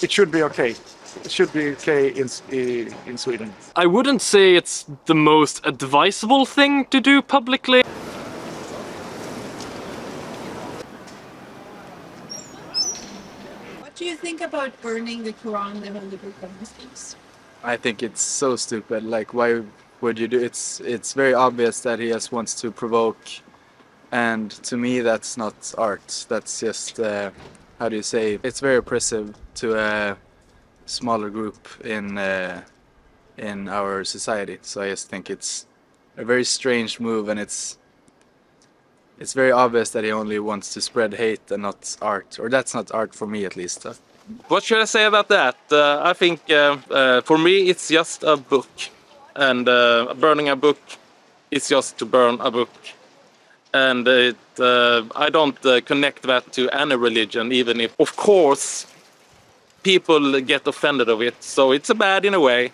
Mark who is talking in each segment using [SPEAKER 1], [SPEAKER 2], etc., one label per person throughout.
[SPEAKER 1] It should be okay. It should be okay in Sweden.
[SPEAKER 2] I wouldn't say it's the most advisable thing to do publicly.
[SPEAKER 3] What do you think about burning the Quran, the holy book of Muslims?
[SPEAKER 4] I think it's so stupid. Like, why would you do? It's very obvious that he just wants to provoke, and to me, that's not art. That's just how do you say? It's very oppressive to a smaller group in our society. So I just think it's a very strange move, and it's very obvious that he only wants to spread hate and not art, or that's not art for me at least.
[SPEAKER 5] What should I say about that? I think for me it's just a book, and burning a book is just to burn a book, and I don't connect that to any religion, even if of course people get offended of it. So it's bad in a way,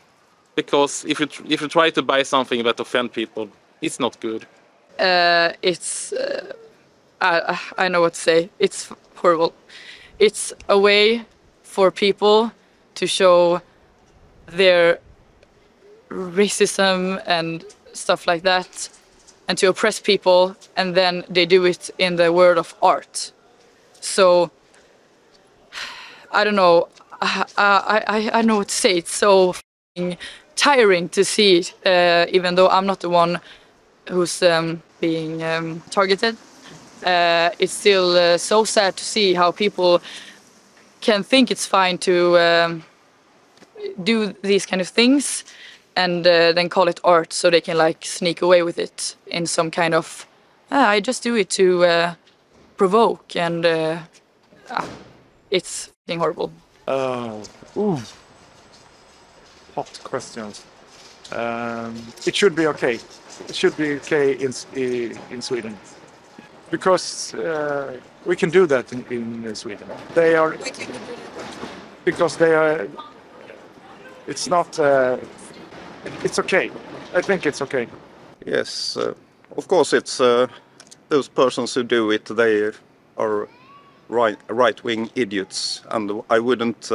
[SPEAKER 5] because if you try to buy something that offends people, it's not good.
[SPEAKER 6] I know what to say. It's horrible. It's a way for people to show their racism and stuff like that, and to oppress people, and then they do it in the world of art. So I don't know. I know what to say. It's so tiring to see it, even though I'm not the one who's being targeted. It's still so sad to see how people can think it's fine to do these kind of things and then call it art, so they can like sneak away with it in some kind of I just do it to provoke, and it's horrible.
[SPEAKER 1] Hot questions. It should be okay. It should be okay in Sweden, because we can do that in Sweden. They are because they are. It's not. It's okay. I think it's okay.
[SPEAKER 7] Yes, of course it's those persons who do it. They are right-wing idiots, and I wouldn't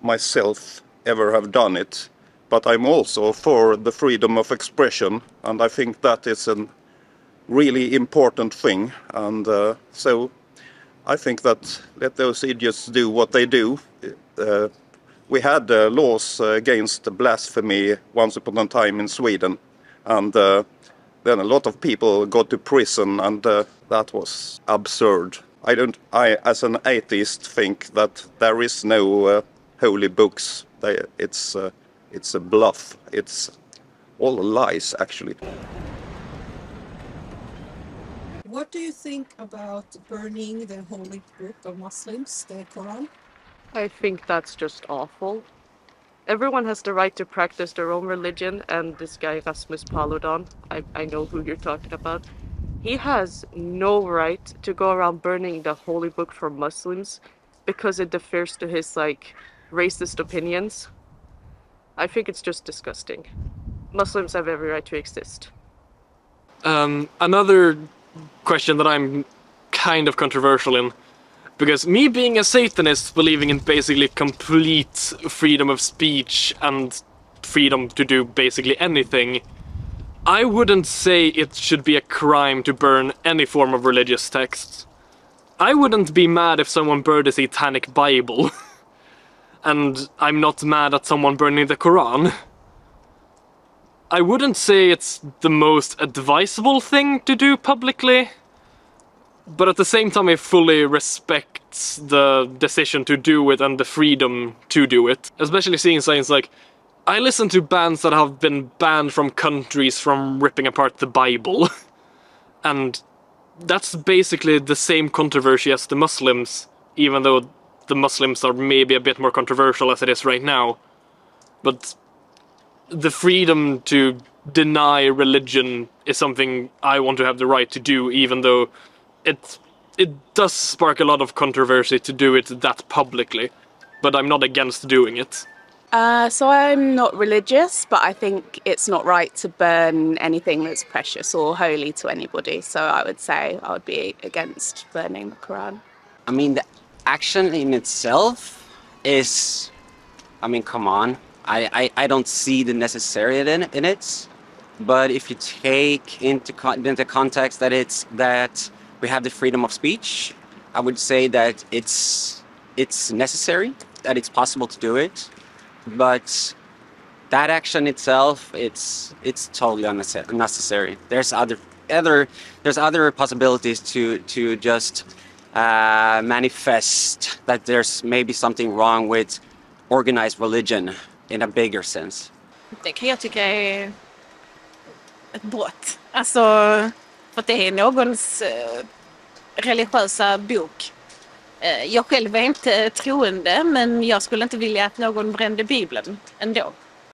[SPEAKER 7] myself ever have done it. But I'm also for the freedom of expression, and I think that is a really important thing. And so I think that let those idiots do what they do. We had laws against blasphemy once upon a time in Sweden, and then a lot of people got to prison, and that was absurd. I, as an atheist, think that there is no holy books. It's a bluff. It's all lies, actually.
[SPEAKER 3] What do you think about burning the holy book of Muslims, the Quran?
[SPEAKER 8] I think that's just awful. Everyone has the right to practice their own religion, and this guy Rasmus Paludan, I know who you're talking about, he has no right to go around burning the holy book for Muslims because it differs to his racist opinions. I think it's just disgusting. Muslims have every right to exist.
[SPEAKER 2] Another question that I'm kind of controversial in, because me being a Satanist, believing in basically complete freedom of speech and freedom to do basically anything, I wouldn't say it should be a crime to burn any form of religious text. I wouldn't be mad if someone burned the Satanic Bible. And I'm not mad at someone burning the Quran. I wouldn't say it's the most advisable thing to do publicly, but at the same time I fully respect the decision to do it and the freedom to do it. Especially seeing signs like, I listen to bands that have been banned from countries from ripping apart the Bible. And that's basically the same controversy as the Muslims, even though the Muslims are maybe a bit more controversial as it is right now. But the freedom to deny religion is something I want to have the right to do, even though it does spark a lot of controversy to do it that publicly. But I'm not against doing it.
[SPEAKER 9] So I'm not religious, but I think it's not right to burn anything that's precious or holy to anybody. So I would say I would be against burning the Quran.
[SPEAKER 10] I mean, the action in itself is, I mean, come on. I don't see the necessary in it. But if you take into context that we have the freedom of speech, I would say that it's necessary, that it's possible to do it. But that action itself, it's totally unnecessary. There's other possibilities to just manifest that there's maybe something wrong with organized religion in a bigger sense.
[SPEAKER 9] Det kan jag tycka är ett brott. Alltså, för att det är någons religiösa bok. Jag själv är inte troende, men jag skulle inte vilja att någon brände Bibeln ändå.